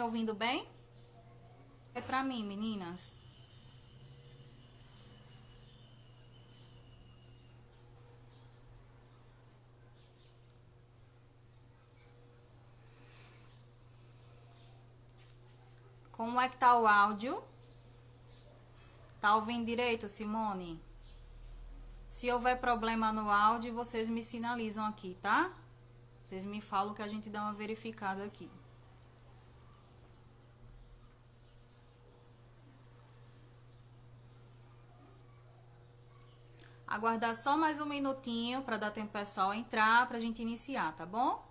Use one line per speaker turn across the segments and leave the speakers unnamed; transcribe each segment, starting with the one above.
ouvindo bem? É pra mim, meninas. Como é que tá o áudio? Tá ouvindo direito, Simone? Se houver problema no áudio, vocês me sinalizam aqui, tá? Vocês me falam que a gente dá uma verificada aqui. Aguardar só mais um minutinho para dar tempo pro pessoal entrar, pra gente iniciar, tá bom?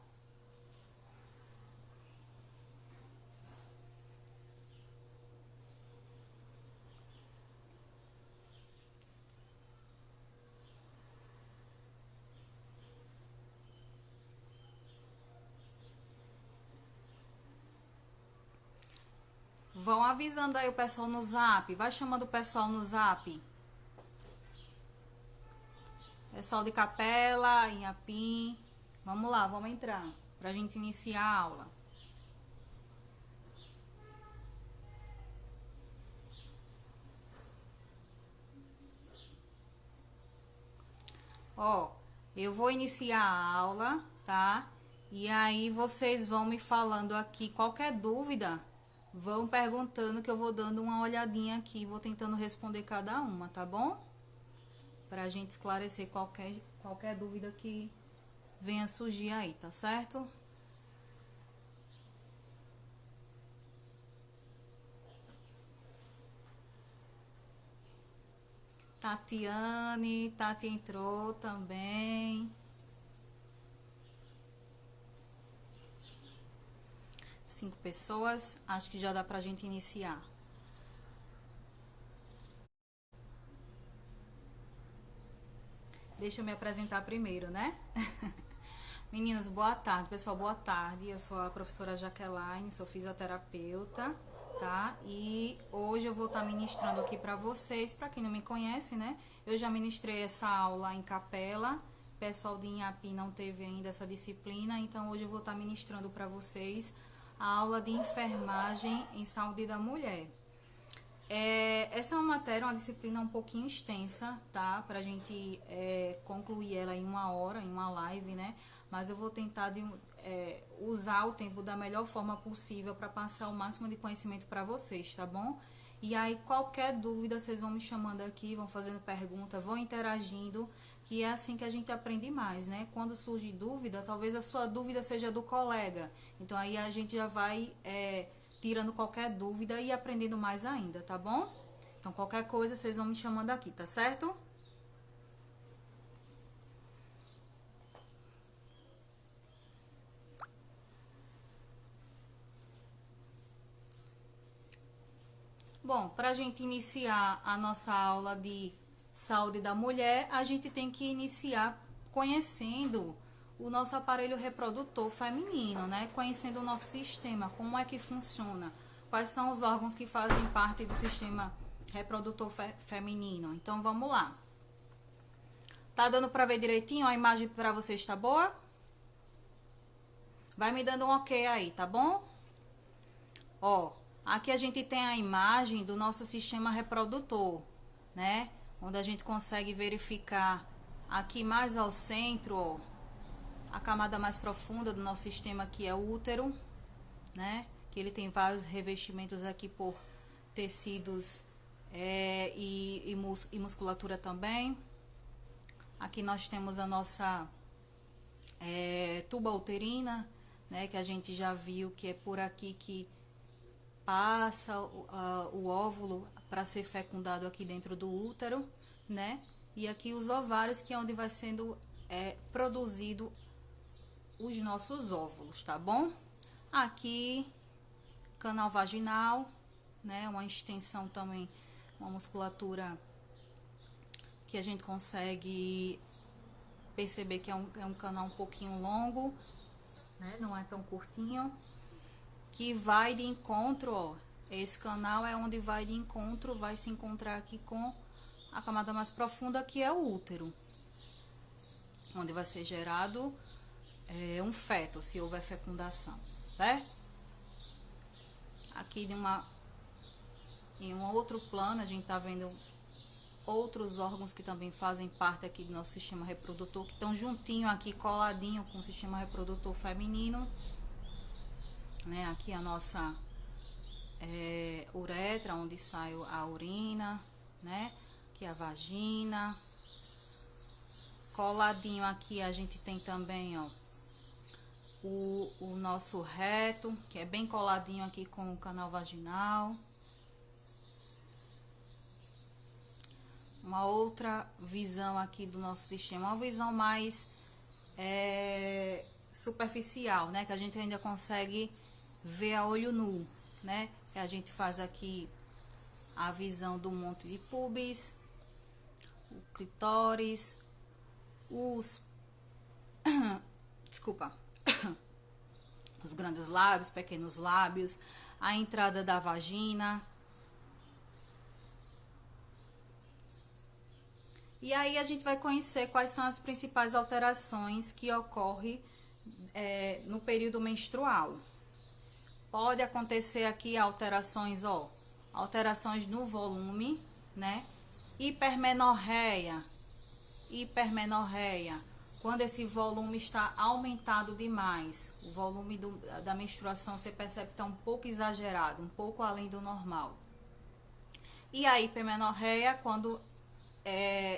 Vão avisando aí o pessoal no zap. Vai chamando o pessoal no zap. Pessoal de Capela, Inhapim. Vamos lá, vamos entrar. Pra gente iniciar a aula. Ó, eu vou iniciar a aula, tá? E aí vocês vão me falando aqui qualquer dúvida, vão perguntando que eu vou dando uma olhadinha aqui, vou tentando responder cada uma, tá bom? Pra gente esclarecer qualquer dúvida que venha surgir aí, tá certo? Tati entrou também. 5 pessoas, acho que já dá pra gente iniciar. Deixa eu me apresentar primeiro, né? Meninas, boa tarde, pessoal, boa tarde. Eu sou a professora Jaqueline, sou fisioterapeuta, tá? E hoje eu vou estar ministrando aqui pra vocês, pra quem não me conhece, né? Eu já ministrei essa aula em Capela, o pessoal de Inhapi não teve ainda essa disciplina, então hoje eu vou estar ministrando pra vocês a aula de enfermagem em saúde da mulher. Essa é uma matéria, uma disciplina um pouquinho extensa, tá? Pra gente concluir ela em uma hora, em uma live, né? Mas eu vou tentar usar o tempo da melhor forma possível para passar o máximo de conhecimento para vocês, tá bom? E aí, qualquer dúvida, vocês vão me chamando aqui, vão fazendo pergunta, vão interagindo, que é assim que a gente aprende mais, né? Quando surge dúvida, talvez a sua dúvida seja do colega. Então, aí a gente já vai tirando qualquer dúvida e aprendendo mais ainda, tá bom? Então, qualquer coisa, vocês vão me chamando aqui, tá certo? Bom, para a gente iniciar a nossa aula de saúde da mulher, a gente tem que iniciar conhecendo o nosso aparelho reprodutor feminino, né? Conhecendo o nosso sistema, como é que funciona, quais são os órgãos que fazem parte do sistema reprodutor feminino. Então, vamos lá. Tá dando para ver direitinho? A imagem para vocês está boa? Vai me dando um ok aí, tá bom? Ó, aqui a gente tem a imagem do nosso sistema reprodutor, né? Onde a gente consegue verificar aqui mais ao centro, ó, a camada mais profunda do nosso sistema, que é o útero, né? Que ele tem vários revestimentos aqui por tecidos e musculatura também. Aqui nós temos a nossa tuba uterina, né? Que a gente já viu que é por aqui que passa o óvulo para ser fecundado aqui dentro do útero, né? E aqui os ovários, que é onde vai sendo produzido os nossos óvulos, tá bom? Aqui, canal vaginal, né? Uma extensão também, uma musculatura que a gente consegue perceber que é um canal um pouquinho longo, né? Não é tão curtinho. Que vai de encontro, ó, esse canal é onde vai de encontro, vai se encontrar aqui com a camada mais profunda, que é o útero, onde vai ser gerado um feto, se houver fecundação, certo? Aqui em um outro plano, a gente tá vendo outros órgãos que também fazem parte aqui do nosso sistema reprodutor, que estão juntinho aqui, coladinho com o sistema reprodutor feminino, né? Aqui a nossa uretra, onde sai a urina, né? Aqui a vagina. Coladinho aqui a gente tem também, ó, o nosso reto, que é bem coladinho aqui com o canal vaginal. Uma outra visão aqui do nosso sistema, uma visão mais superficial, né? Que a gente ainda consegue ver a olho nu, né? Que a gente faz aqui a visão do monte de pubis, o clitóris, os desculpa, os grandes lábios, pequenos lábios, a entrada da vagina. E aí a gente vai conhecer quais são as principais alterações que ocorrem no período menstrual. Pode acontecer aqui alterações, ó, alterações no volume, né? Hipermenorreia, quando esse volume está aumentado demais, o volume da menstruação você percebe que está um pouco exagerado, um pouco além do normal. E a hipermenorreia, quando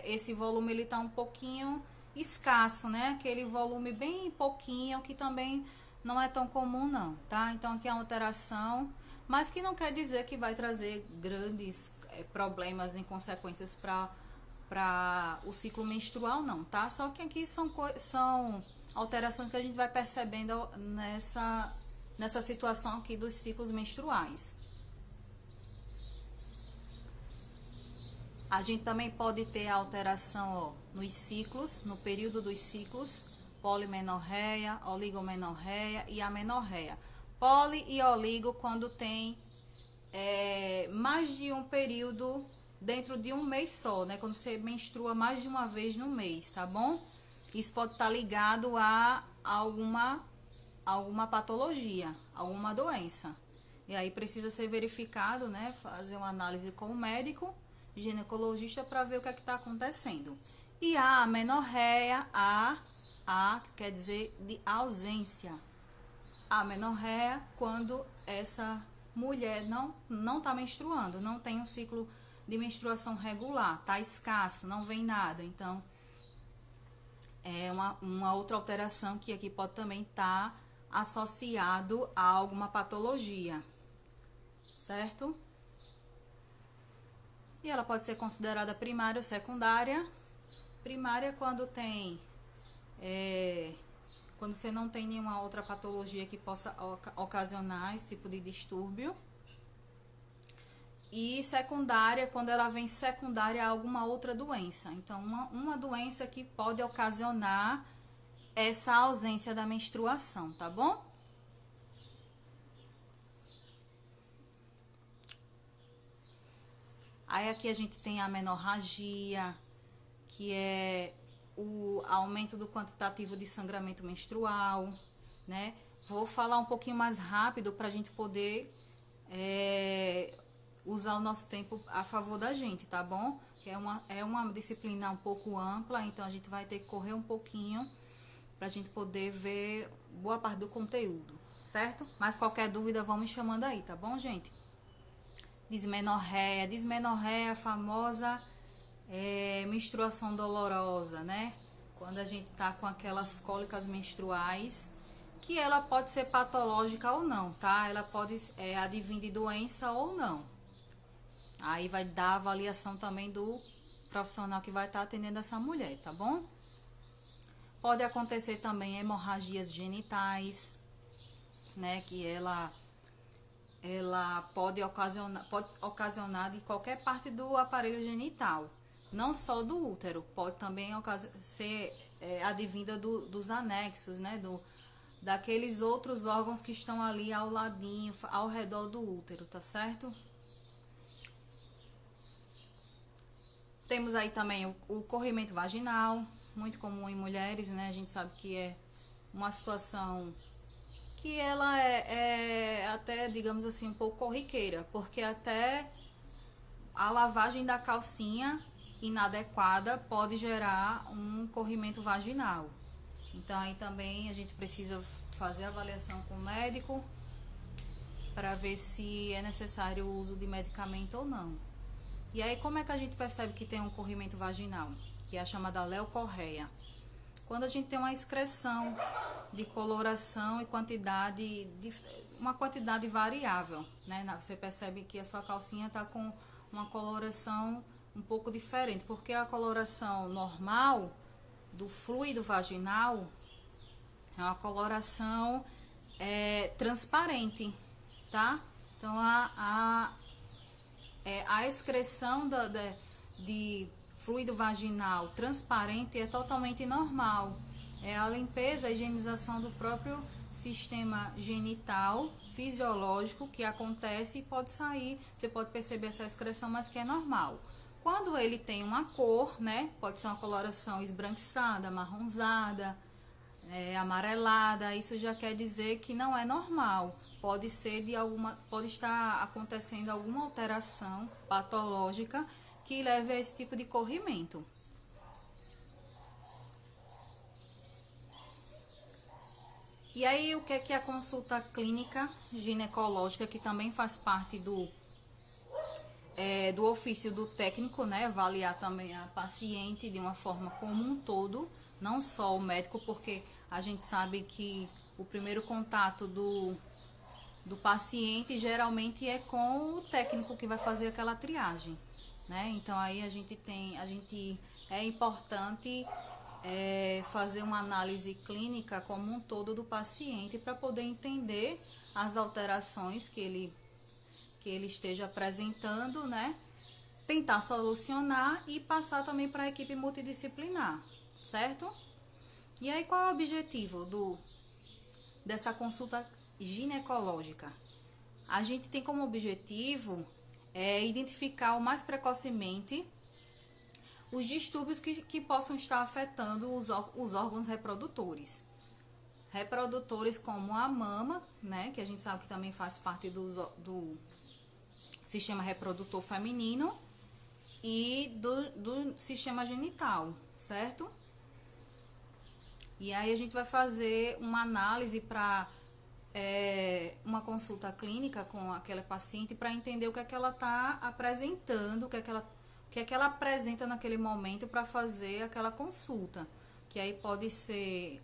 esse volume ele tá um pouquinho escasso, né? Aquele volume bem pouquinho, que também não é tão comum não, tá? Então aqui é uma alteração, mas que não quer dizer que vai trazer grandes problemas nem consequências para o ciclo menstrual não, tá? Só que aqui são alterações que a gente vai percebendo nessa situação aqui dos ciclos menstruais. A gente também pode ter alteração, ó, nos ciclos, no período dos ciclos, polimenorreia, oligomenorreia e amenorreia. Poli e oligo quando tem mais de um período dentro de um mês só, né? Quando você menstrua mais de uma vez no mês, tá bom? Isso pode estar ligado a alguma patologia, alguma doença. E aí precisa ser verificado, né? Fazer uma análise com o médico ginecologista para ver o que é que está acontecendo. E a amenorreia, a quer dizer de ausência. A amenorreia quando essa mulher não está menstruando, não tem um ciclo de menstruação regular, tá escasso, não vem nada. Então é uma outra alteração que aqui pode também estar associado a alguma patologia, certo? E ela pode ser considerada primária ou secundária. Primária quando tem quando você não tem nenhuma outra patologia que possa ocasionar esse tipo de distúrbio. E secundária quando ela vem secundária a alguma outra doença. Então uma doença que pode ocasionar essa ausência da menstruação, tá bom? Aí aqui a gente tem a menorragia, que é o aumento do quantitativo de sangramento menstrual, né? Vou falar um pouquinho mais rápido para a gente poder usar o nosso tempo a favor da gente, tá bom? Que é uma disciplina um pouco ampla, então a gente vai ter que correr um pouquinho para a gente poder ver boa parte do conteúdo, certo? Mas qualquer dúvida, vão me chamando aí, tá bom, gente? Dismenorreia, a famosa menstruação dolorosa, né? Quando a gente tá com aquelas cólicas menstruais, que ela pode ser patológica ou não, tá? Ela pode advir de doença ou não. Aí vai dar a avaliação também do profissional que vai estar atendendo essa mulher, tá bom? Pode acontecer também hemorragias genitais, né? Que ela pode ocasionar de qualquer parte do aparelho genital, não só do útero, pode também ser advinda dos anexos, né, daqueles outros órgãos que estão ali ao ladinho, ao redor do útero, tá certo? Temos aí também o corrimento vaginal, muito comum em mulheres, né, a gente sabe que é uma situação que ela até, digamos assim, um pouco corriqueira, porque até a lavagem da calcinha inadequada pode gerar um corrimento vaginal. Então aí também a gente precisa fazer a avaliação com o médico para ver se é necessário o uso de medicamento ou não. E aí como é que a gente percebe que tem um corrimento vaginal? Que é a chamada leucorreia. Quando a gente tem uma excreção de coloração e uma quantidade variável, né? Você percebe que a sua calcinha está com uma coloração um pouco diferente, porque a coloração normal do fluido vaginal é uma coloração transparente, tá? Então a excreção de fluido vaginal transparente é totalmente normal. É a limpeza, a higienização do próprio sistema genital fisiológico que acontece e pode sair. Você pode perceber essa excreção, mas que é normal. Quando ele tem uma cor, né? Pode ser uma coloração esbranquiçada, marronzada, amarelada. Isso já quer dizer que não é normal. Pode estar acontecendo alguma alteração patológica que leve a esse tipo de corrimento. E aí, o que é a consulta clínica ginecológica, que também faz parte do ofício do técnico, né? Avaliar também a paciente de uma forma como um todo, não só o médico, porque a gente sabe que o primeiro contato do paciente geralmente é com o técnico que vai fazer aquela triagem, né? Então aí é importante fazer uma análise clínica como um todo do paciente para poder entender as alterações que ele esteja apresentando, né? Tentar solucionar e passar também para a equipe multidisciplinar, certo? E aí qual é o objetivo dessa consulta ginecológica? A gente tem como objetivo identificar o mais precocemente os distúrbios que possam estar afetando os órgãos reprodutores. Reprodutores como a mama, né, que a gente sabe que também faz parte do sistema reprodutor feminino, e do sistema genital, certo? E aí a gente vai fazer uma análise para uma consulta clínica com aquela paciente para entender o que é que ela está apresentando, o que é que ela apresenta naquele momento para fazer aquela consulta. Que aí pode ser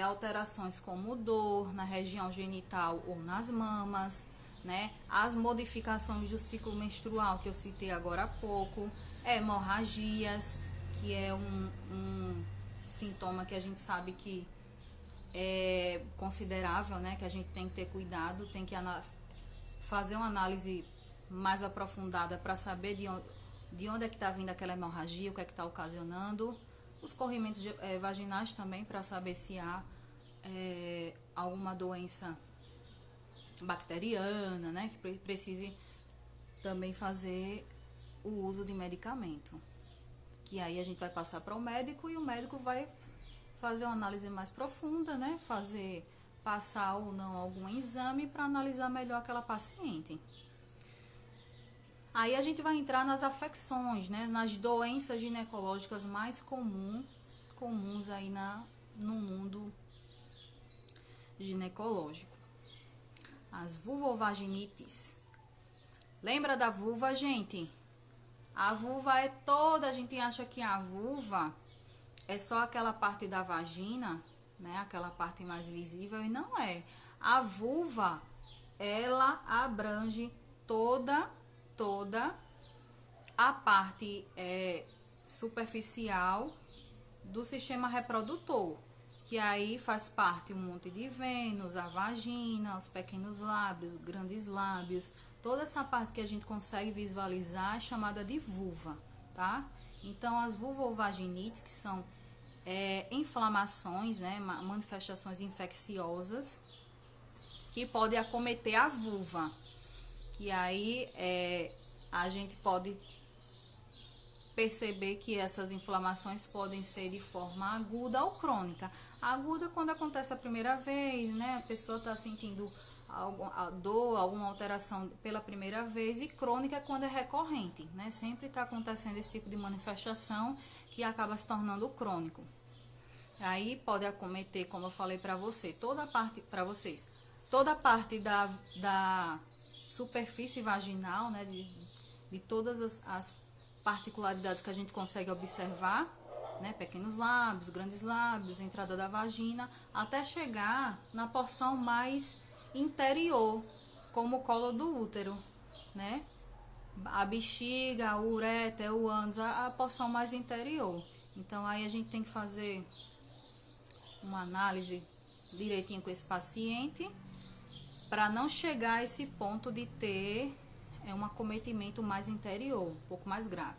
alterações como dor na região genital ou nas mamas, né? As modificações do ciclo menstrual que eu citei agora há pouco, hemorragias, que é um sintoma que a gente sabe que é considerável, né? Que a gente tem que ter cuidado, tem que fazer uma análise mais aprofundada para saber de onde é que está vindo aquela hemorragia, o que é que está ocasionando. Os corrimentos vaginais também, para saber se há alguma doença bacteriana, né? Que precise também fazer o uso de medicamento. Que aí a gente vai passar para o médico e o médico vai fazer uma análise mais profunda, né? Passar ou não algum exame para analisar melhor aquela paciente. Aí a gente vai entrar nas afecções, né? Nas doenças ginecológicas mais comuns aí no mundo ginecológico. As vulvovaginites. Lembra da vulva, gente? A vulva é toda, a gente acha que a vulva é só aquela parte da vagina, né? Aquela parte mais visível, e não é. A vulva, ela abrange toda a parte superficial do sistema reprodutor, que aí faz parte um monte de vênus, a vagina, os pequenos lábios, grandes lábios, toda essa parte que a gente consegue visualizar é chamada de vulva, tá? Então, as vulvovaginites, que são inflamações, né, manifestações infecciosas, que podem acometer a vulva. E aí a gente pode perceber que essas inflamações podem ser de forma aguda ou crônica. Aguda quando acontece a primeira vez, né? A pessoa está sentindo a dor, alguma alteração pela primeira vez, e crônica é quando é recorrente, né? Sempre está acontecendo esse tipo de manifestação que acaba se tornando crônico. Aí pode acometer, como eu falei para você, toda a parte da superfície vaginal, né? De todas as particularidades que a gente consegue observar, né? Pequenos lábios, grandes lábios, entrada da vagina, até chegar na porção mais interior, como o colo do útero, né? A bexiga, o ureter, o ânus, a porção mais interior. Então aí a gente tem que fazer uma análise direitinho com esse paciente para não chegar a esse ponto de ter um acometimento mais interior, um pouco mais grave.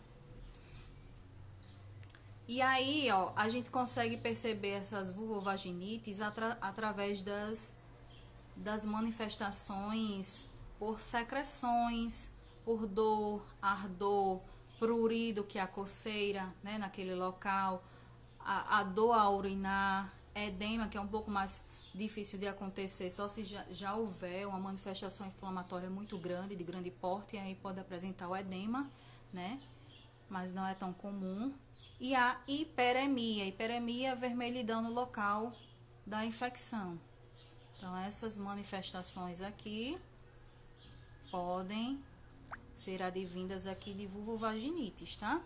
E aí, ó, a gente consegue perceber essas vulvovaginites através das manifestações por secreções, por dor, ardor, prurido, que é a coceira, né, naquele local, a dor a urinar, edema, que é um pouco mais difícil de acontecer, só se já houver uma manifestação inflamatória muito grande, de grande porte, aí pode apresentar o edema, né, mas não é tão comum. E a hiperemia, vermelhidão no local da infecção. Então, essas manifestações aqui podem ser advindas aqui de vulvovaginites, tá?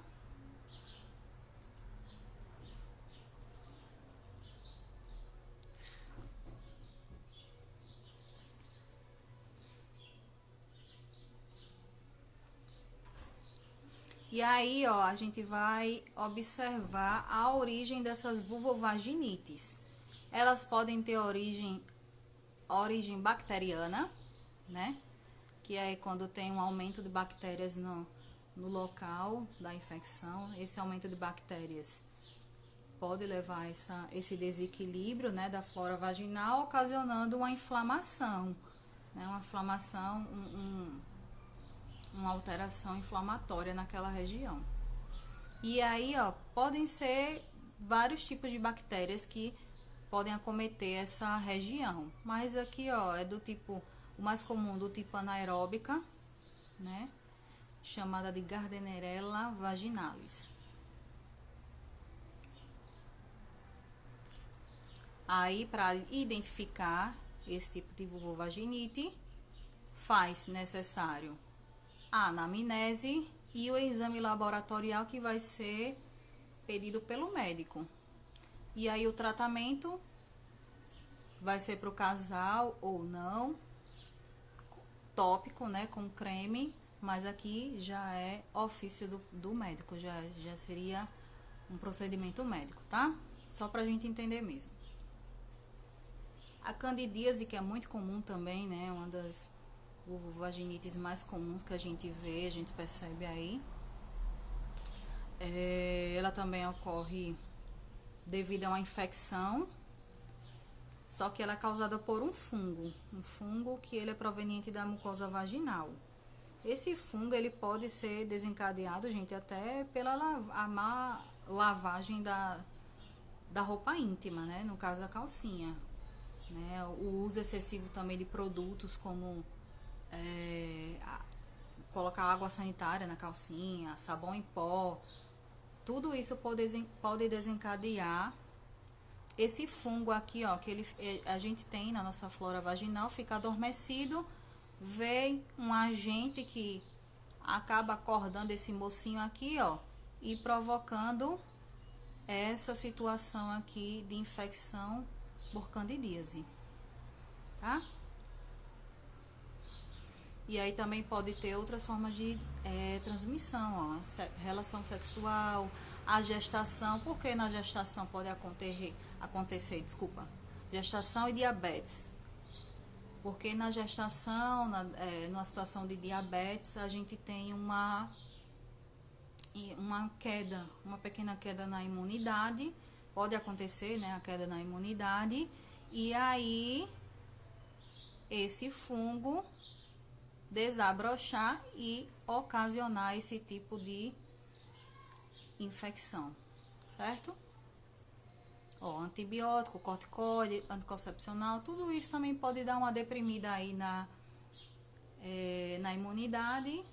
E aí, ó, a gente vai observar a origem dessas vulvovaginites. Elas podem ter origem bacteriana, né? Que é quando tem um aumento de bactérias no local da infecção. Esse aumento de bactérias pode levar a esse desequilíbrio, né, da flora vaginal, ocasionando uma inflamação, né? Uma inflamação, uma alteração inflamatória naquela região. E aí, ó, podem ser vários tipos de bactérias que podem acometer essa região. Mas aqui, ó, é do tipo, o mais comum, do tipo anaeróbica, né? Chamada de Gardnerella vaginalis. Aí, para identificar esse tipo de vulvovaginite, faz necessário a anamnese e o exame laboratorial que vai ser pedido pelo médico. E aí o tratamento vai ser para o casal ou não, tópico, né, com creme, mas aqui já é ofício do médico, já seria um procedimento médico, tá? Só pra gente entender mesmo. A candidíase, que é muito comum também, né, uma das vulvovaginites mais comuns que a gente vê, a gente percebe aí. Ela também ocorre devido a uma infecção, só que ela é causada por um fungo que ele é proveniente da mucosa vaginal. Esse fungo, ele pode ser desencadeado, gente, até pela a má lavagem da roupa íntima, né, no caso da calcinha, né, o uso excessivo também de produtos como colocar água sanitária na calcinha, sabão em pó, tudo isso pode desencadear esse fungo aqui, ó, que a gente tem na nossa flora vaginal, fica adormecido, vem um agente que acaba acordando esse mocinho aqui, ó, e provocando essa situação aqui de infecção por candidíase, tá? E aí também pode ter outras formas de transmissão, ó, relação sexual, a gestação, porque na gestação pode acontecer, gestação e diabetes. Porque na gestação, numa situação de diabetes, a gente tem uma queda, uma pequena queda na imunidade, pode acontecer, né, a queda na imunidade, e aí esse fungo desabrochar e ocasionar esse tipo de infecção, certo? Ó, antibiótico, corticoide, anticoncepcional, tudo isso também pode dar uma deprimida aí na imunidade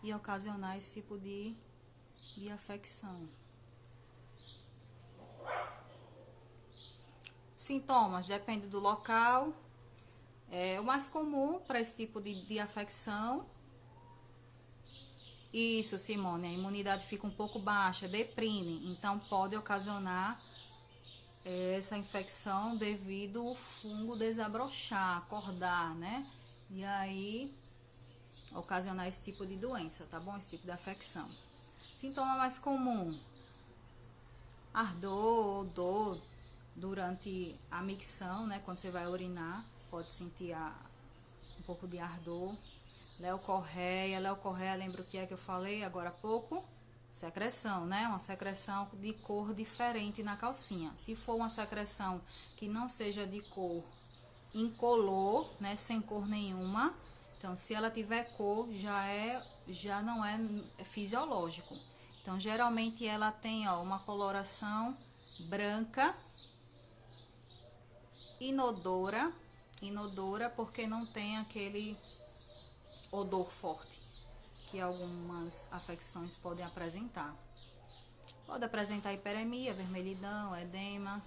e ocasionar esse tipo de afecção. Sintomas, depende do local. O mais comum para esse tipo de afecção. Isso, Simone, a imunidade fica um pouco baixa, deprime, então pode ocasionar essa infecção devido ao fungo desabrochar, acordar, né? E aí ocasionar esse tipo de doença, tá bom? Esse tipo de afecção. Sintoma mais comum: ardor, dor durante a micção, né? Quando você vai urinar, pode sentir um pouco de ardor. Leucorreia, lembra o que é que eu falei agora há pouco? Secreção, né? Uma secreção de cor diferente na calcinha. Se for uma secreção que não seja de cor incolor, né? Sem cor nenhuma, então se ela tiver cor, já não é fisiológico. Então geralmente ela tem, ó, uma coloração branca, inodora porque não tem aquele odor forte que algumas afecções podem apresentar. Pode apresentar hiperemia, vermelhidão, edema.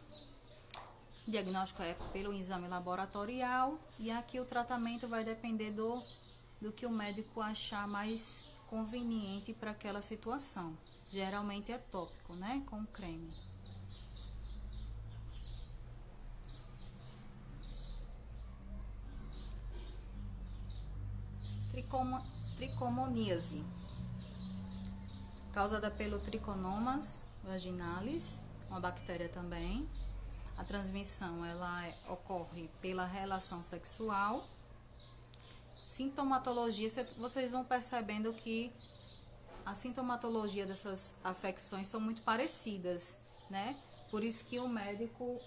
O diagnóstico é pelo exame laboratorial e aqui o tratamento vai depender do que o médico achar mais conveniente para aquela situação. Geralmente é tópico, né? Com creme. Tricomoníase, causada pelo Trichomonas vaginalis, uma bactéria também. A transmissão ocorre pela relação sexual. Sintomatologia, vocês vão percebendo que a sintomatologia dessas afecções são muito parecidas, né? Por isso que o médico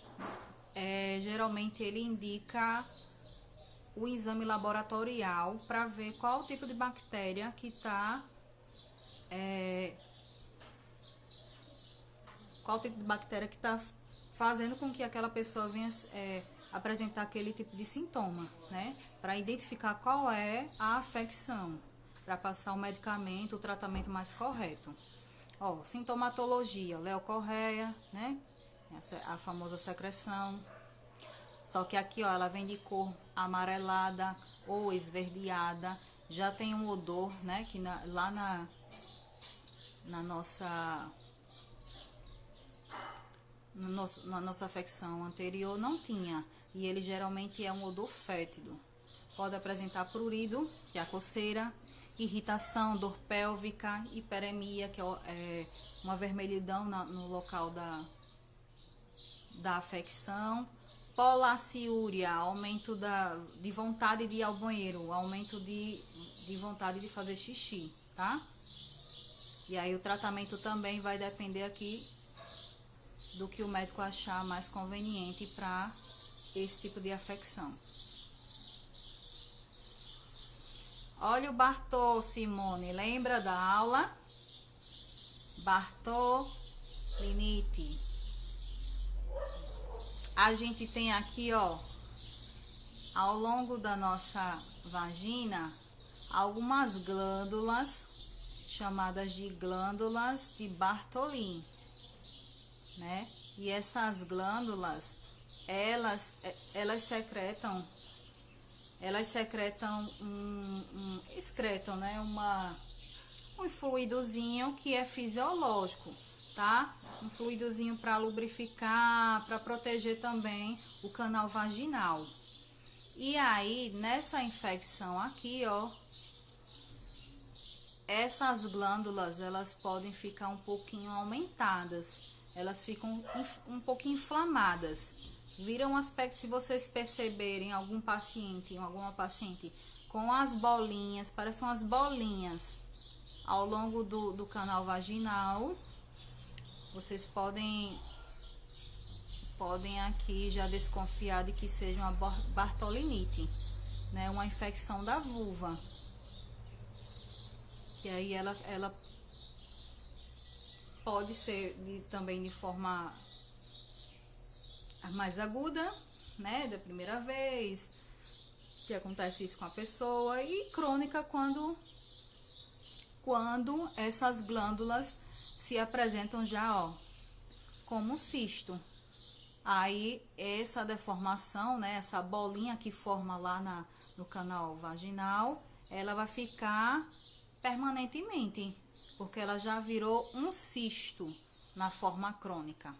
geralmente ele indica o exame laboratorial para ver qual o tipo de bactéria que está fazendo com que aquela pessoa venha apresentar aquele tipo de sintoma, né? Para identificar qual é a afecção, para passar o medicamento, o tratamento mais correto. Ó, sintomatologia, leucorreia, né? A famosa secreção. Só que aqui, ó, ela vem de cor amarelada ou esverdeada. Já tem um odor, né? Que lá na nossa afecção anterior não tinha. E ele geralmente é um odor fétido. Pode apresentar prurido, que é a coceira, irritação, dor pélvica, hiperemia, que é uma vermelhidão no local da afecção, polaciúria, aumento de vontade de ir ao banheiro, aumento de vontade de fazer xixi, tá? E aí o tratamento também vai depender aqui do que o médico achar mais conveniente para esse tipo de afecção. Olha o Bartô, Simone, lembra da aula? Bartolinite. A gente tem aqui, ó, ao longo da nossa vagina, algumas glândulas chamadas de glândulas de Bartolin, né? E essas glândulas, elas secretam excretam, né? Um fluidozinho que é fisiológico, tá? Um fluidozinho para lubrificar, para proteger também o canal vaginal. E aí, nessa infecção aqui, ó, essas glândulas, elas podem ficar um pouquinho aumentadas, elas ficam um pouquinho inflamadas. Viram um aspecto, se vocês perceberem alguma paciente com as bolinhas, parecem umas bolinhas ao longo do canal vaginal, vocês podem aqui já desconfiar de que seja uma bartolinite, né? Uma infecção da vulva. E aí ela pode ser também de forma mais aguda, né, da primeira vez, que acontece isso com a pessoa, e crônica quando essas glândulas se apresentam já, ó, como cisto. Aí essa deformação, né, essa bolinha que forma lá no canal vaginal, ela vai ficar permanentemente, porque ela já virou um cisto na forma crônica.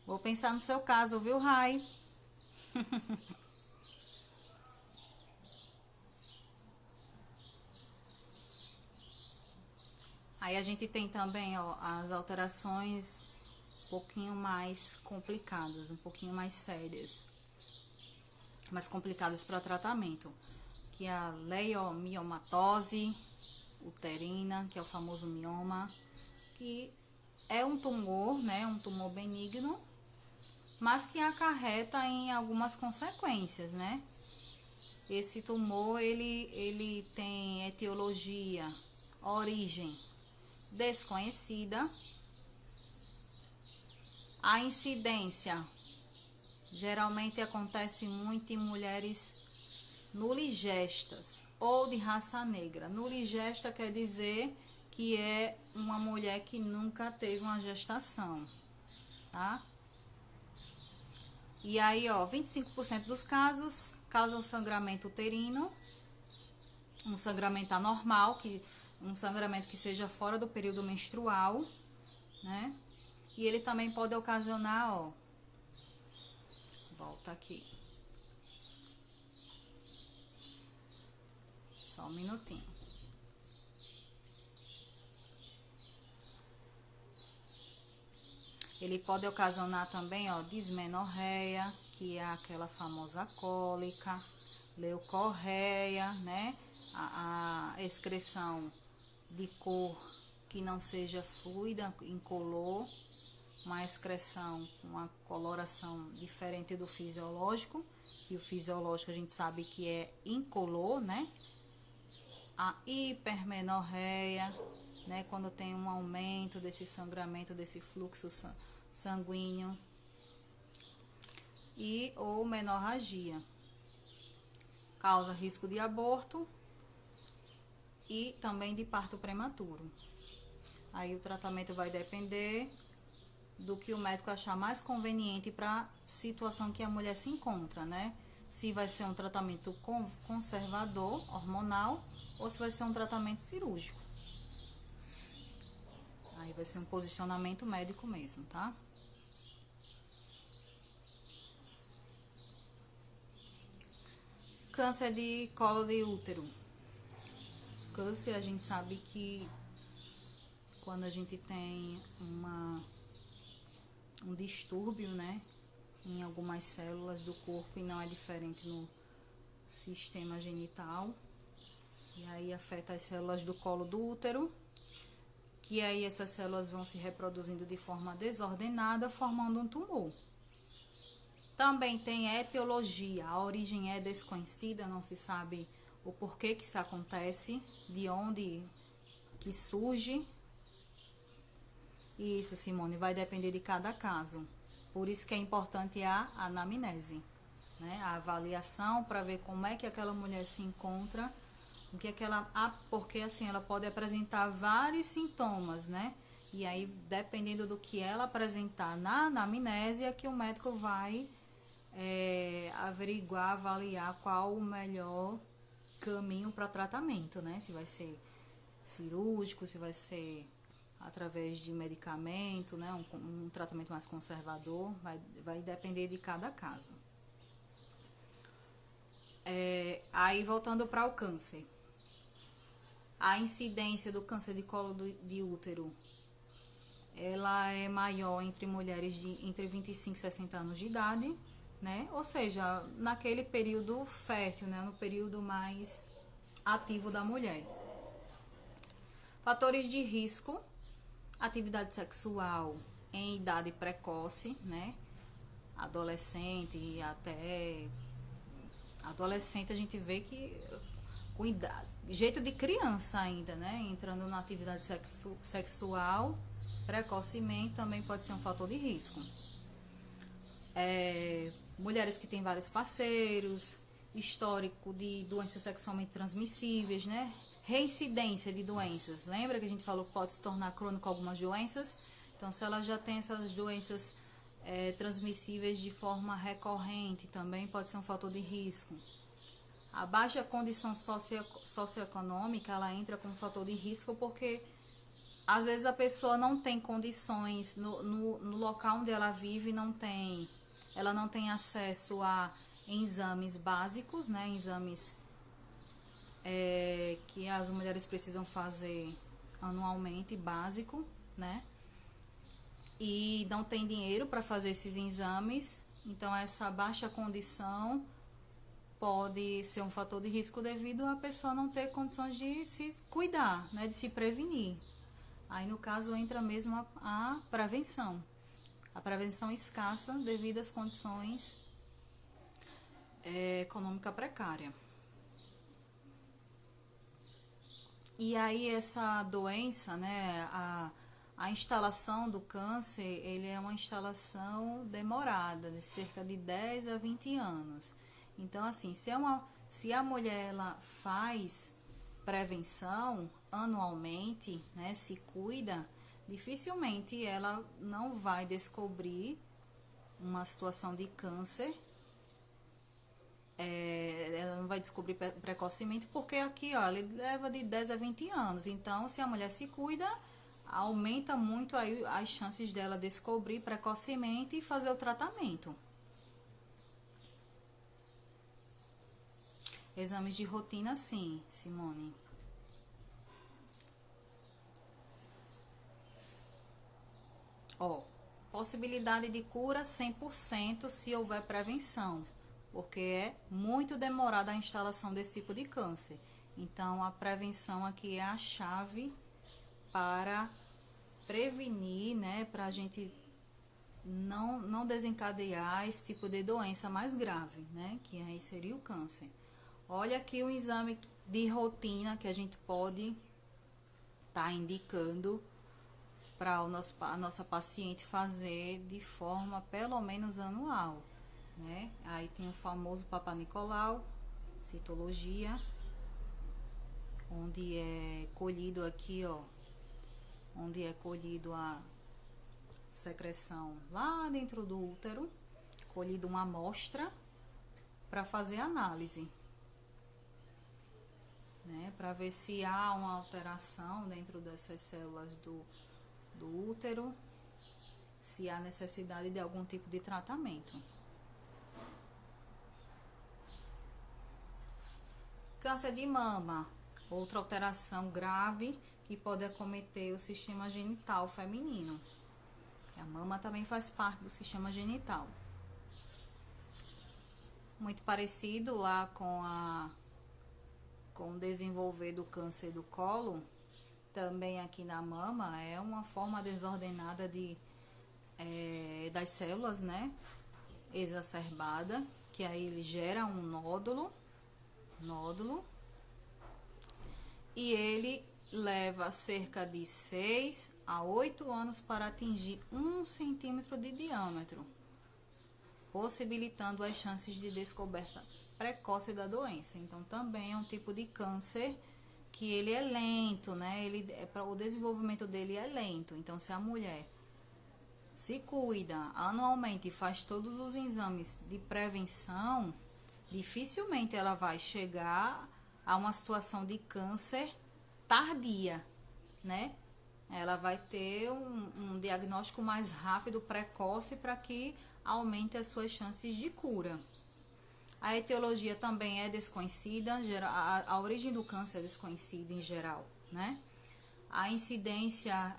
Vou pensar no seu caso, viu, Rai? Aí a gente tem também, ó, as alterações um pouquinho mais complicadas, um pouquinho mais sérias, mais complicadas para tratamento, que é a leiomiomatose uterina, que é o famoso mioma, que é um tumor, né, um tumor benigno, mas que acarreta em algumas consequências, né? Esse tumor, ele tem etiologia, origem desconhecida. A incidência geralmente acontece muito em mulheres nuligestas ou de raça negra. Nuligesta quer dizer que é uma mulher que nunca teve uma gestação, tá? E aí, ó, 25% dos casos causam sangramento uterino, um sangramento anormal, um sangramento que seja fora do período menstrual, né? E ele também pode ocasionar, ó, volta aqui, só um minutinho. Ele pode ocasionar também, ó, dismenorreia, que é aquela famosa cólica, leucorreia, né? A excreção de cor que não seja fluida, incolor, uma excreção com uma coloração diferente do fisiológico, e o fisiológico a gente sabe que é incolor, né? A hipermenorreia, né? Quando tem um aumento desse sangramento, desse fluxo sanguíneo, e ou menorragia, causa risco de aborto e também de parto prematuro. Aí o tratamento vai depender do que o médico achar mais conveniente para a situação que a mulher se encontra, né? Se vai ser um tratamento conservador, hormonal, ou se vai ser um tratamento cirúrgico. Aí vai ser um posicionamento médico mesmo, tá? Câncer de colo de útero. Câncer, a gente sabe que quando a gente tem um distúrbio, né, em algumas células do corpo, e não é diferente no sistema genital, e aí afeta as células do colo do útero, que aí essas células vão se reproduzindo de forma desordenada, formando um tumor. Também tem etiologia, a origem é desconhecida, não se sabe o porquê que isso acontece, de onde que surge. E isso, Simone, vai depender de cada caso. Por isso que é importante a anamnese, né? A avaliação para ver como é que aquela mulher se encontra, o que é que ela, porque assim ela pode apresentar vários sintomas, né? E aí, dependendo do que ela apresentar na anamnese, é que o médico vai averiguar, avaliar qual o melhor caminho para tratamento, né? Se vai ser cirúrgico, se vai ser através de medicamento, né? Um tratamento mais conservador, vai depender de cada caso. Aí, voltando para o câncer. A incidência do câncer de colo de útero, ela é maior entre mulheres entre 25 e 60 anos de idade, né? Ou seja, naquele período fértil, né? No período mais ativo da mulher. Fatores de risco: atividade sexual em idade precoce, né? Adolescente e até adolescente, a gente vê que com idade, jeito de criança ainda, né? Entrando na atividade sexual precocemente também pode ser um fator de risco. Mulheres que têm vários parceiros, histórico de doenças sexualmente transmissíveis, né? Reincidência de doenças. Lembra que a gente falou que pode se tornar crônico algumas doenças? Então, se ela já tem essas doenças transmissíveis de forma recorrente, também pode ser um fator de risco. A baixa condição socioeconômica, ela entra como fator de risco porque às vezes a pessoa não tem condições, no local onde ela vive ela não tem acesso a exames básicos, né? Exames que as mulheres precisam fazer anualmente, básico, né? E não tem dinheiro para fazer esses exames, então essa baixa condição pode ser um fator de risco devido a pessoa não ter condições de se cuidar, né? De se prevenir. Aí, no caso, entra mesmo a prevenção. A prevenção escassa devido às condições econômica precária. E aí, essa doença, né, a instalação do câncer, ele é uma instalação demorada, de cerca de 10 a 20 anos. Então, assim, se a mulher ela faz prevenção anualmente, né, se cuida, dificilmente ela não vai descobrir uma situação de câncer. Ela não vai descobrir precocemente, porque aqui, ó, ele leva de 10 a 20 anos. Então, se a mulher se cuida, aumenta muito aí as chances dela descobrir precocemente e fazer o tratamento. Exames de rotina, sim, Simone. Ó, possibilidade de cura 100% se houver prevenção, porque é muito demorada a instalação desse tipo de câncer. Então, a prevenção aqui é a chave para prevenir, né, para a gente não desencadear esse tipo de doença mais grave, né, que aí seria o câncer. Olha aqui o exame de rotina que a gente pode estar indicando para a nossa paciente fazer de forma pelo menos anual, né? Aí tem o famoso Papa Nicolau, citologia, onde é colhido aqui, ó, onde é colhido a secreção lá dentro do útero, colhido uma amostra para fazer análise, né? Para ver se há uma alteração dentro dessas células do útero, se há necessidade de algum tipo de tratamento. Câncer de mama, outra alteração grave que pode acometer o sistema genital feminino. A mama também faz parte do sistema genital. Muito parecido lá com o desenvolver do câncer do colo, também aqui na mama é uma forma desordenada das células, né? Exacerbada, que aí ele gera um nódulo, e ele leva cerca de 6 a 8 anos para atingir 1 centímetro de diâmetro, possibilitando as chances de descoberta precoce da doença. Então, também é um tipo de câncer que ele é lento, né? O desenvolvimento dele é lento. Então, se a mulher se cuida anualmente e faz todos os exames de prevenção, dificilmente ela vai chegar a uma situação de câncer tardia, né? Ela vai ter um diagnóstico mais rápido, precoce, para que aumente as suas chances de cura. A etiologia também é desconhecida, a origem do câncer é desconhecida em geral, né? A incidência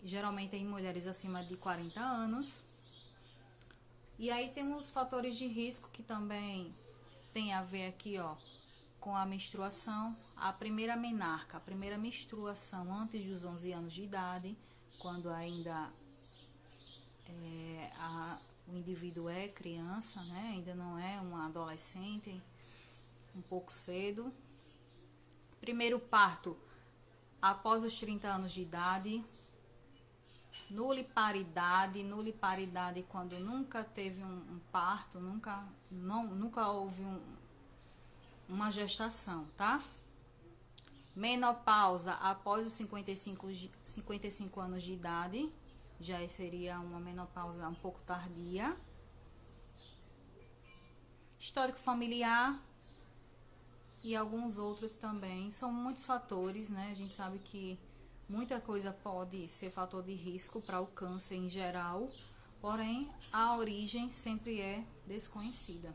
geralmente é em mulheres acima de 40 anos. E aí temos fatores de risco que também tem a ver aqui, ó, com a menstruação. A primeira menarca, a primeira menstruação antes dos 11 anos de idade, quando ainda o indivíduo é criança, né? Ainda não é um adolescente, um pouco cedo. Primeiro parto após os 30 anos de idade. Nuliparidade quando nunca teve um parto, nunca houve uma gestação, tá? Menopausa após os 55 anos de idade, já seria uma menopausa um pouco tardia. Histórico familiar e alguns outros também, são muitos fatores, né? A gente sabe que muita coisa pode ser fator de risco para o câncer em geral, porém a origem sempre é desconhecida.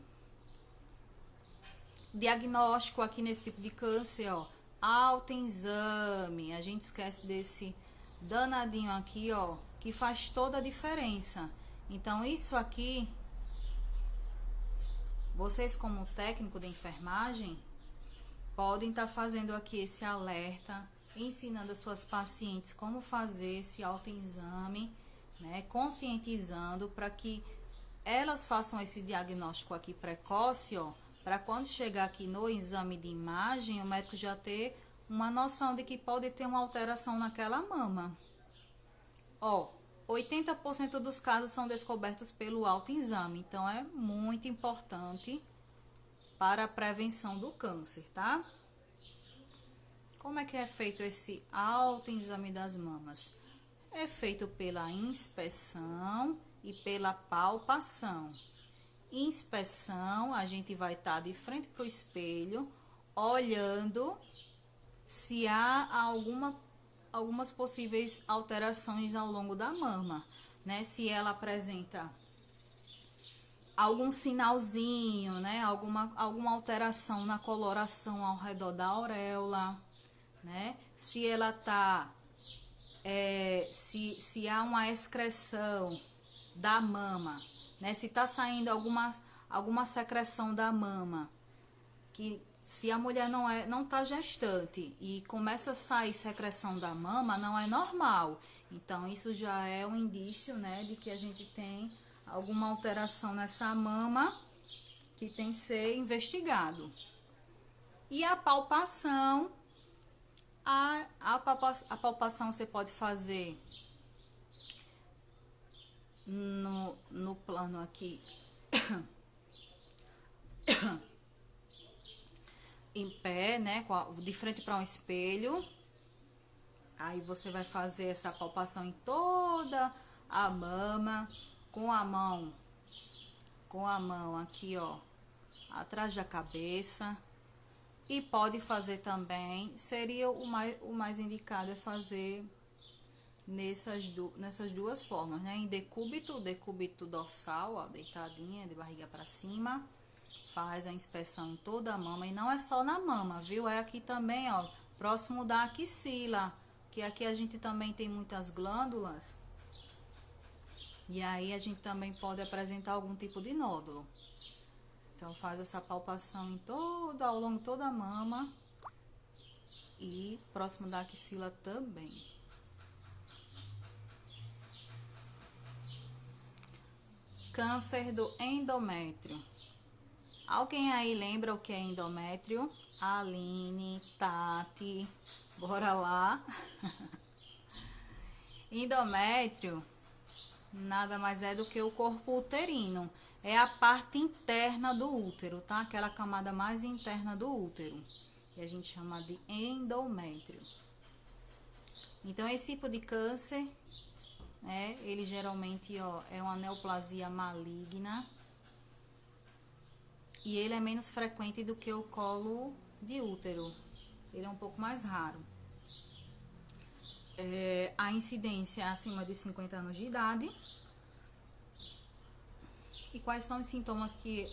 Diagnóstico aqui nesse tipo de câncer, ó, autoexame. A gente esquece desse danadinho aqui, ó, que faz toda a diferença. Então isso aqui, vocês como técnico de enfermagem, podem estar fazendo aqui esse alerta, ensinando as suas pacientes como fazer esse autoexame, né, conscientizando para que elas façam esse diagnóstico aqui precoce, ó, para quando chegar aqui no exame de imagem, o médico já ter uma noção de que pode ter uma alteração naquela mama. Ó, 80% dos casos são descobertos pelo autoexame, então é muito importante para a prevenção do câncer, tá? Como é que é feito esse autoexame das mamas? É feito pela inspeção e pela palpação. Inspeção, a gente vai estar de frente para o espelho, olhando se há algumas possíveis alterações ao longo da mama, né? Se ela apresenta algum sinalzinho, né? Alguma alteração na coloração ao redor da auréola, né? Se ela tá, se há uma excreção da mama, né? Se tá saindo alguma secreção da mama, que se a mulher não tá gestante e começa a sair secreção da mama, não é normal. Então isso já é um indício, né, de que a gente tem alguma alteração nessa mama que tem que ser investigado. E a palpação, a palpação você pode fazer no plano aqui em pé, né, de frente para um espelho. Aí você vai fazer essa palpação em toda a mama com a mão aqui, ó, atrás da cabeça. E pode fazer também, seria o mais indicado é fazer nessas duas formas, né? Em decúbito dorsal, ó, deitadinha, de barriga para cima. Faz a inspeção em toda a mama, e não é só na mama, viu? É aqui também, ó, próximo da axila, que aqui a gente também tem muitas glândulas. E aí a gente também pode apresentar algum tipo de nódulo. Então faz essa palpação ao longo de toda a mama e próximo da axila também. Câncer do endométrio. Alguém aí lembra o que é endométrio? Aline, Tati, bora lá. Endométrio nada mais é do que o corpo uterino. É a parte interna do útero, tá? Aquela camada mais interna do útero. E a gente chama de endométrio. Então, esse tipo de câncer, né? Ele geralmente, ó, é uma neoplasia maligna. E ele é menos frequente do que o colo de útero. Ele é um pouco mais raro. A incidência é acima dos 50 anos de idade. E quais são os sintomas que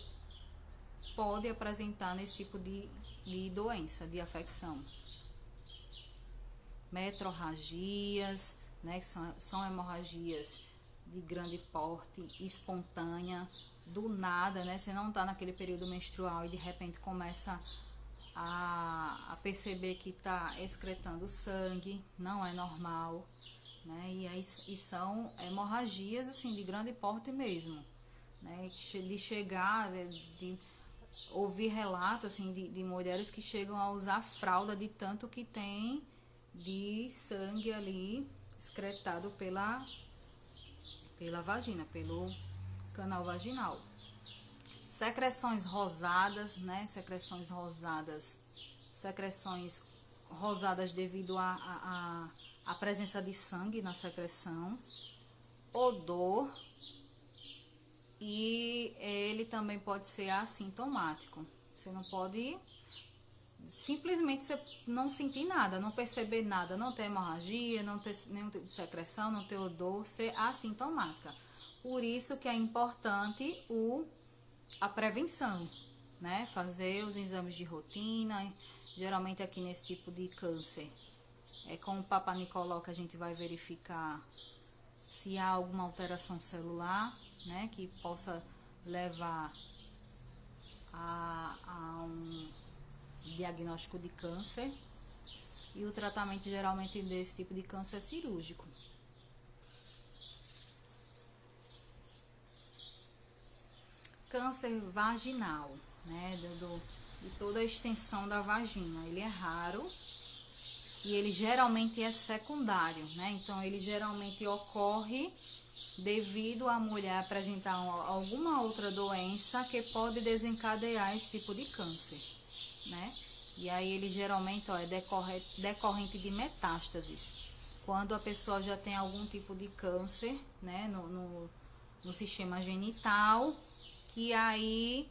pode apresentar nesse tipo de doença, de afecção? Metrorragias, né, que são hemorragias de grande porte, espontânea, do nada, né? Você não tá naquele período menstrual e de repente começa a perceber que tá excretando sangue, não é normal, né? E são hemorragias assim de grande porte mesmo, né? De chegar, de ouvir relatos assim de mulheres que chegam a usar fralda de tanto que tem de sangue ali excretado pela vagina, pelo canal vaginal. Secreções rosadas, né? Secreções rosadas devido à presença de sangue na secreção. Odor. E ele também pode ser assintomático. Você não pode simplesmente você não sentir nada, não perceber nada, não ter hemorragia, não ter nenhum tipo de secreção, não ter odor, ser assintomática. Por isso que é importante a prevenção, né? Fazer os exames de rotina, geralmente aqui nesse tipo de câncer. É com o Papa Nicolau que a gente vai verificar se há alguma alteração celular, né? Que possa levar a um diagnóstico de câncer. E o tratamento geralmente desse tipo de câncer é cirúrgico. Câncer vaginal, né, de toda a extensão da vagina, ele é raro e ele geralmente é secundário, né, então ele geralmente ocorre devido à mulher apresentar alguma outra doença que pode desencadear esse tipo de câncer, né, e aí ele geralmente é decorrente de metástases, quando a pessoa já tem algum tipo de câncer, né, no sistema genital, que aí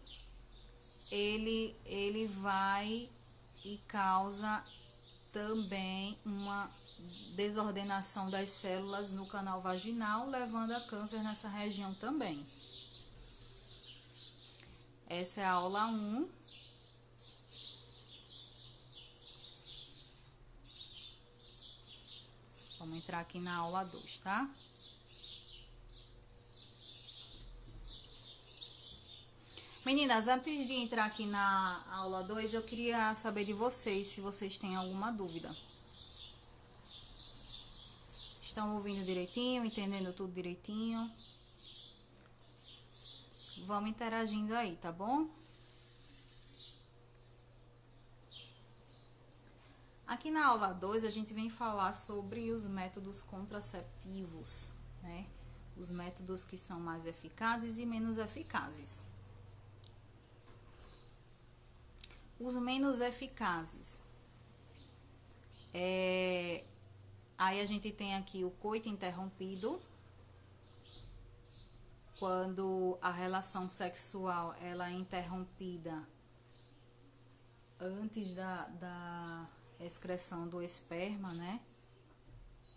ele vai e causa também uma desordenação das células no canal vaginal, levando a câncer nessa região também. Essa é a aula 1. Vamos entrar aqui na aula 2, tá? Meninas, antes de entrar aqui na aula 2, eu queria saber de vocês, se vocês têm alguma dúvida. Estão ouvindo direitinho, entendendo tudo direitinho? Vamos interagindo aí, tá bom? Aqui na aula 2, a gente vem falar sobre os métodos contraceptivos, né? Os métodos que são mais eficazes e menos eficazes. Os menos eficazes. Aí a gente tem aqui o coito interrompido, quando a relação sexual ela é interrompida antes da excreção do esperma, né?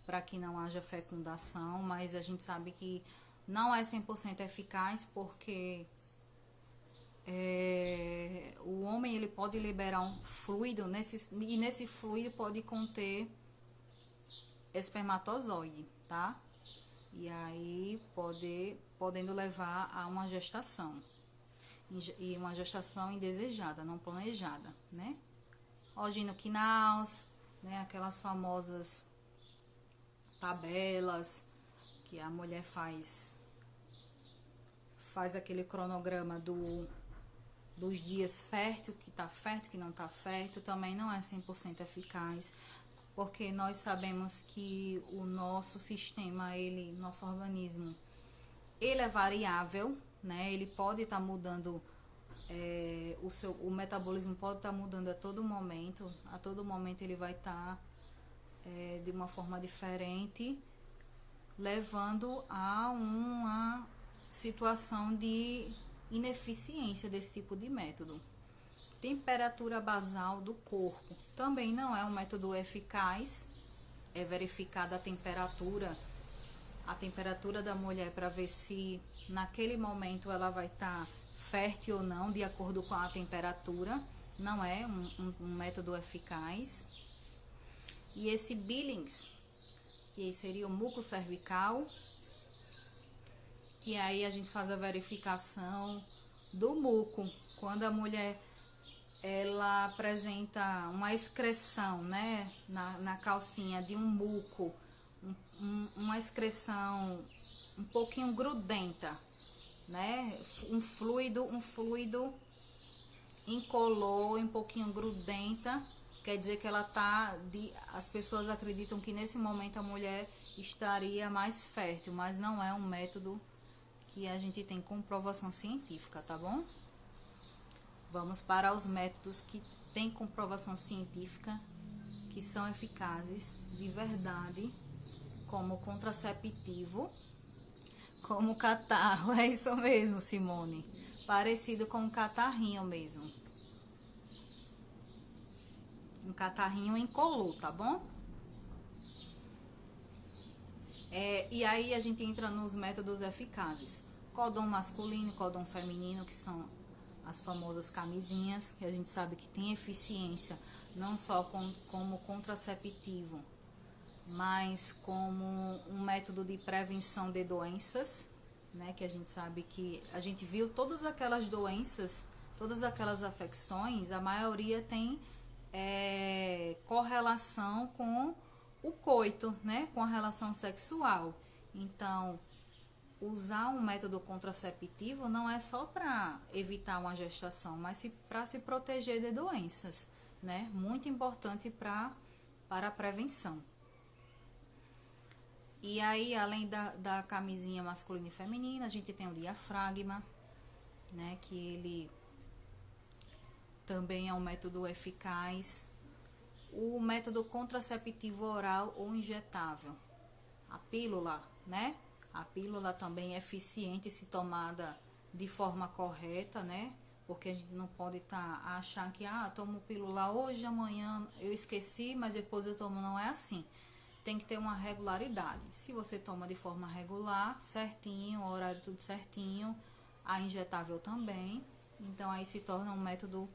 Para que não haja fecundação, mas a gente sabe que não é 100% eficaz, porque o homem ele pode liberar um fluido, e nesse fluido pode conter espermatozoide, tá? E aí podendo levar a uma gestação, e uma gestação indesejada, não planejada, né? Oginoquinaus, né? Aquelas famosas tabelas que a mulher faz aquele cronograma dos dias fértil, que tá fértil, que não tá fértil, também não é 100% eficaz, porque nós sabemos que o nosso sistema, nosso organismo, ele é variável, né? Ele pode estar mudando, o metabolismo pode estar mudando a todo momento ele vai estar de uma forma diferente, levando a uma situação de ineficiência desse tipo de método. Temperatura basal do corpo também não é um método eficaz. É verificada a temperatura da mulher para ver se naquele momento ela vai estar fértil ou não, de acordo com a temperatura. Não é um método eficaz. E esse Billings, que seria o muco cervical, que aí a gente faz a verificação do muco, quando a mulher ela apresenta uma excreção, né, na calcinha de um muco, uma excreção um pouquinho grudenta, né, um fluido incolor, um pouquinho grudenta, quer dizer que as pessoas acreditam que nesse momento a mulher estaria mais fértil, mas não é um método que a gente tem comprovação científica, tá bom? Vamos para os métodos que têm comprovação científica, que são eficazes de verdade, como contraceptivo, como catarro. É isso mesmo, Simone. Parecido com um catarrinho mesmo. Um catarrinho incolor, tá bom? E aí a gente entra nos métodos eficazes. Cordão masculino e cordão feminino, que são as famosas camisinhas, que a gente sabe que tem eficiência não só como contraceptivo, mas como um método de prevenção de doenças, né? Que a gente sabe que a gente viu todas aquelas doenças, todas aquelas afecções, a maioria tem correlação com o coito, né? Com a relação sexual. Então, usar um método contraceptivo não é só para evitar uma gestação, mas para se proteger de doenças, né? Muito importante para a prevenção. E aí, além da camisinha masculina e feminina, a gente tem o diafragma, né? Que ele também é um método eficaz. O método contraceptivo oral ou injetável, a pílula, né? A pílula também é eficiente se tomada de forma correta, né? Porque a gente não pode achar que, tomo pílula hoje, amanhã eu esqueci, mas depois eu tomo. Não é assim. Tem que ter uma regularidade. Se você toma de forma regular, certinho, o horário tudo certinho, a injetável também. Então, aí se torna um método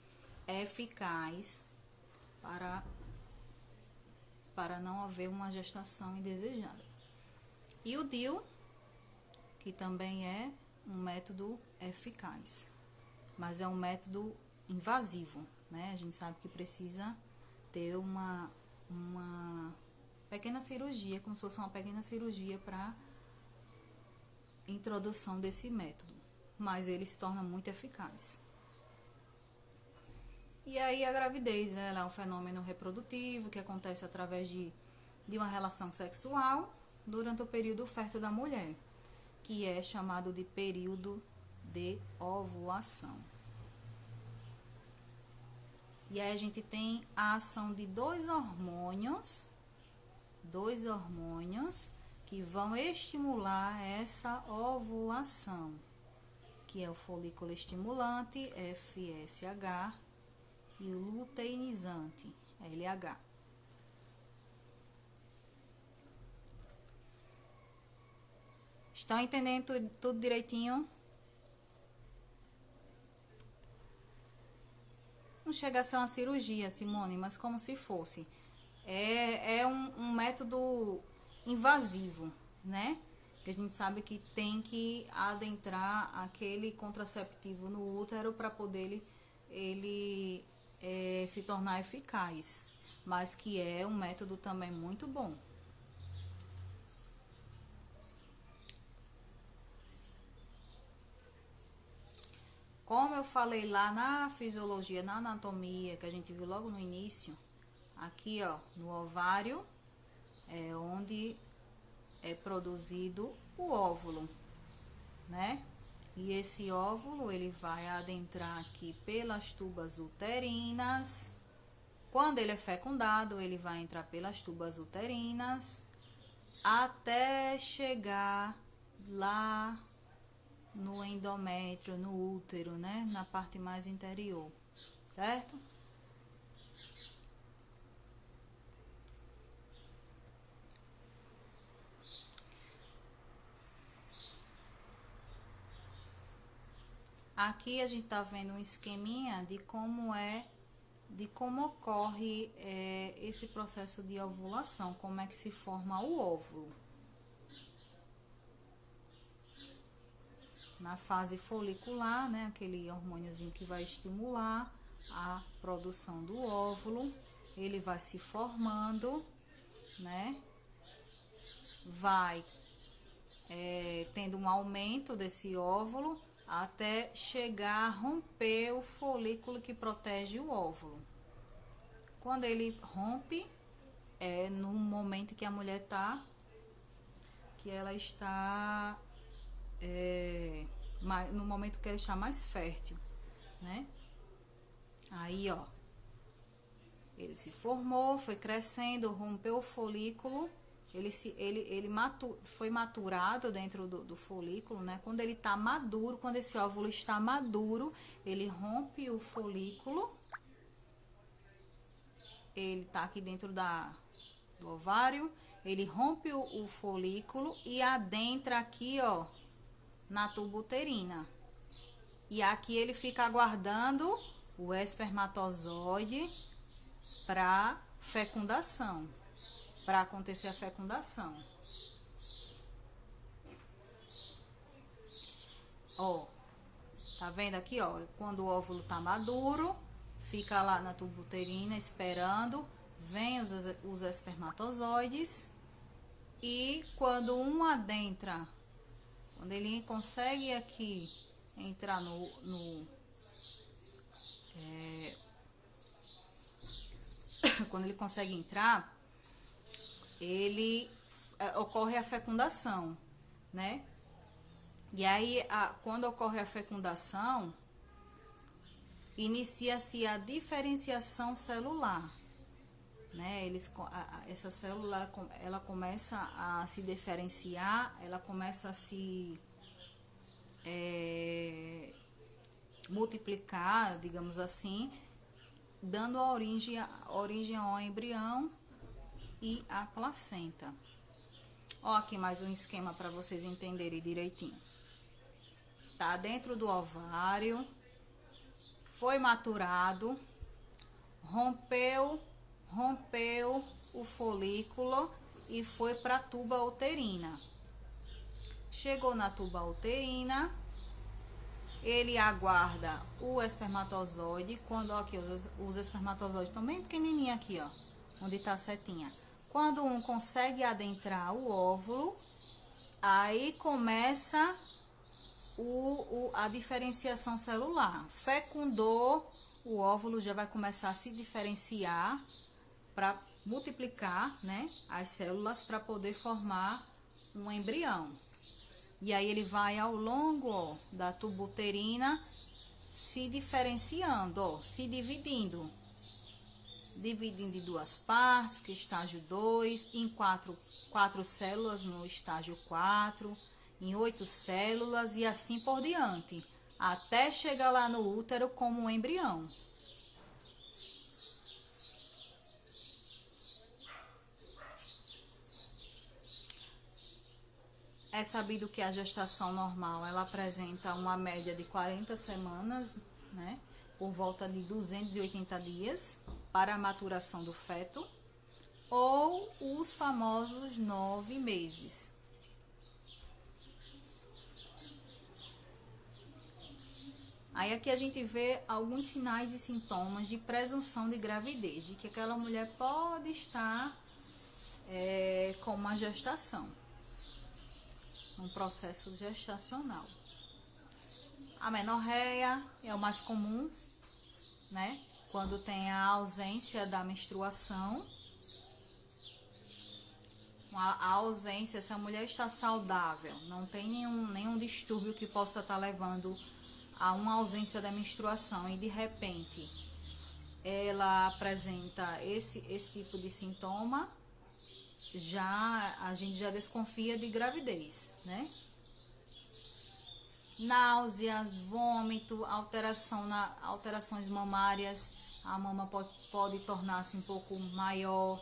eficaz para não haver uma gestação indesejada. E o DIU, que também é um método eficaz, mas é um método invasivo, né? A gente sabe que precisa ter uma pequena cirurgia, como se fosse uma pequena cirurgia para introdução desse método, mas ele se torna muito eficaz. E aí a gravidez, né? Ela é um fenômeno reprodutivo que acontece através de uma relação sexual durante o período fértil da mulher, que é chamado de período de ovulação. E aí a gente tem a ação de dois hormônios que vão estimular essa ovulação, que é o folículo estimulante, FSH, e o luteinizante, LH. Estão entendendo tudo direitinho? Não chega a ser uma cirurgia, Simone, mas como se fosse. É um método invasivo, né? Que a gente sabe que tem que adentrar aquele contraceptivo no útero para poder ele se tornar eficaz. Mas que é um método também muito bom. Como eu falei lá na fisiologia, na anatomia, que a gente viu logo no início, aqui ó, no ovário é onde é produzido o óvulo, né? E esse óvulo ele vai adentrar aqui pelas tubas uterinas. Quando ele é fecundado, ele vai entrar pelas tubas uterinas até chegar lá no endométrio, no útero, né? Na parte mais interior, certo? Aqui a gente tá vendo um esqueminha de como ocorre esse processo de ovulação, como é que se forma o óvulo. Na fase folicular, né, aquele hormôniozinho que vai estimular a produção do óvulo, ele vai se formando, né, vai tendo um aumento desse óvulo até chegar a romper o folículo que protege o óvulo. Quando ele rompe, é no momento que a mulher tá, que ela está, no momento que ela está mais fértil, né? Aí, ó, ele se formou, foi crescendo, rompeu o folículo, foi maturado dentro do folículo, né? Quando ele tá maduro, quando esse óvulo está maduro, ele rompe o folículo, ele tá aqui dentro do ovário, ele rompe o folículo e adentra aqui, ó, na tuba uterina. E aqui ele fica aguardando o espermatozoide para fecundação, para acontecer a fecundação. Ó, tá vendo aqui, ó, quando o óvulo tá maduro, fica lá na tuba uterina esperando, vem os espermatozoides e quando um adentra, quando ele consegue aqui entrar quando ele consegue entrar, ele ocorre a fecundação, né? E aí, quando ocorre a fecundação, inicia-se a diferenciação celular, né? Essa célula, ela começa a se diferenciar, ela começa a se multiplicar, digamos assim, dando origem ao embrião e à placenta. Ó, aqui mais um esquema para vocês entenderem direitinho. Tá dentro do ovário, foi maturado, rompeu o folículo e foi para a tuba uterina. Chegou na tuba uterina, ele aguarda o espermatozoide. Quando, ó, aqui os espermatozoides estão bem pequenininhos aqui, ó, onde está a setinha. Quando um consegue adentrar o óvulo, aí começa a diferenciação celular. Fecundou, o óvulo já vai começar a se diferenciar para multiplicar, né, as células para poder formar um embrião. E aí ele vai ao longo, ó, da tuba uterina se diferenciando, ó, se dividindo em duas partes, que é estágio 2, em quatro células no estágio 4, em 8 células e assim por diante, até chegar lá no útero como um embrião. É sabido que a gestação normal, ela apresenta uma média de 40 semanas, né, por volta de 280 dias para a maturação do feto, ou os famosos 9 meses. Aí aqui a gente vê alguns sinais e sintomas de presunção de gravidez, de que aquela mulher pode estar com uma gestação, um processo gestacional. A menorreia é o mais comum, né? Quando tem a ausência da menstruação, a ausência, se a mulher está saudável, não tem nenhum distúrbio que possa estar levando a uma ausência da menstruação e de repente ela apresenta esse tipo de sintoma, a gente já desconfia de gravidez, né? Náuseas, vômito, alterações mamárias, a mama pode tornar-se um pouco maior,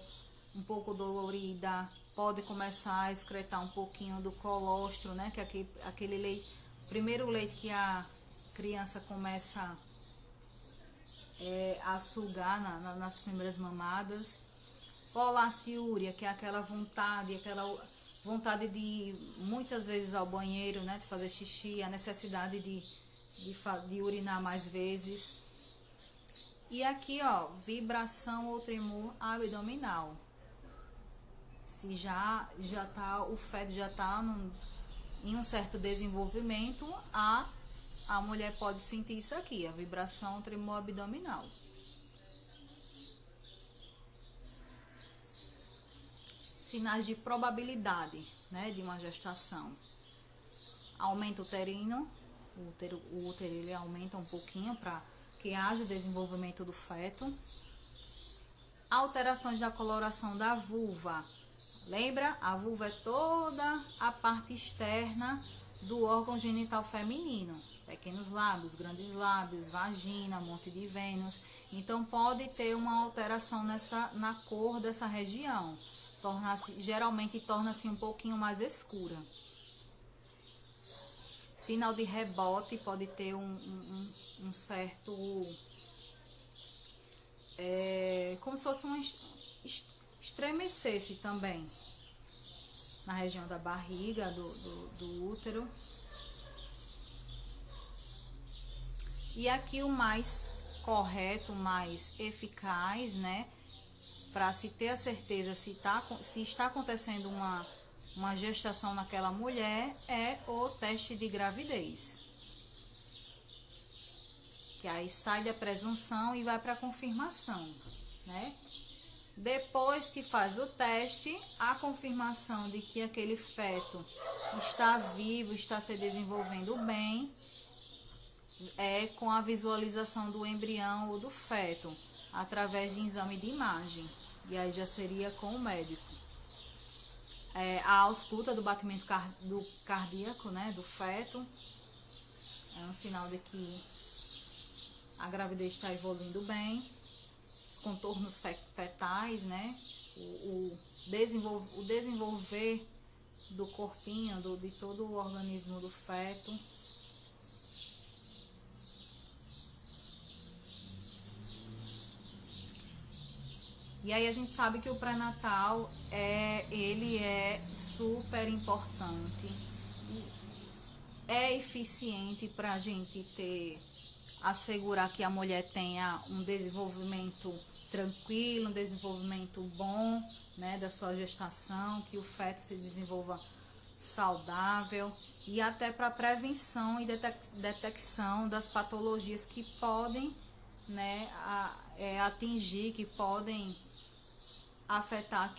um pouco dolorida, pode começar a excretar um pouquinho do colostro, né? Que é aquele leite, primeiro leite que a criança começa a sugar nas primeiras mamadas. Polaciúria, que é aquela vontade de ir muitas vezes ao banheiro, né, de fazer xixi, a necessidade de urinar mais vezes. E aqui, ó, vibração ou tremor abdominal. Se o feto já tá em um certo desenvolvimento, a mulher pode sentir isso aqui, a vibração ou tremor abdominal. sinais de probabilidade, né, de uma gestação. Aumento uterino, o útero ele aumenta um pouquinho para que haja o desenvolvimento do feto. Alterações da coloração da vulva. Lembra? A vulva é toda a parte externa do órgão genital feminino. Pequenos lábios, grandes lábios, vagina, monte de Vênus. Então pode ter uma alteração na cor dessa região. Geralmente torna-se um pouquinho mais escura. Sinal de rebote pode ter um certo... como se fosse estremecer-se também na região da barriga, do útero. E aqui o mais correto, mais eficaz, né, para se ter a certeza se está acontecendo uma gestação naquela mulher, é o teste de gravidez. Que aí sai da presunção e vai para a confirmação, né? Depois que faz o teste, a confirmação de que aquele feto está vivo, está se desenvolvendo bem, é com a visualização do embrião ou do feto, através de exame de imagem. E aí já seria com o médico. A ausculta do batimento cardíaco, né, do feto, é um sinal de que a gravidez está evoluindo bem. Os contornos fetais, né, o desenvolver do corpinho, de todo o organismo do feto. E aí a gente sabe que o pré-natal ele é super importante, é eficiente para a gente assegurar que a mulher tenha um desenvolvimento tranquilo, um desenvolvimento bom, né, da sua gestação, que o feto se desenvolva saudável, e até para prevenção e detecção das patologias que podem, né, atingir, que podem afetar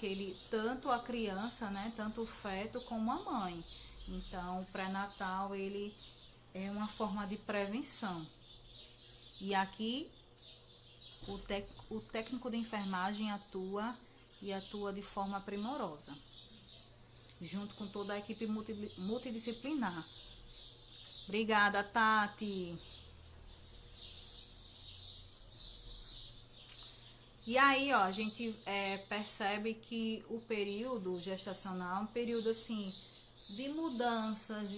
tanto a criança, né, tanto o feto como a mãe. Então, o pré-natal ele é uma forma de prevenção. E aqui o técnico de enfermagem atua de forma primorosa, junto com toda a equipe multidisciplinar. Obrigada, Tati. E aí, ó, a gente percebe que o período gestacional é um período assim de mudanças,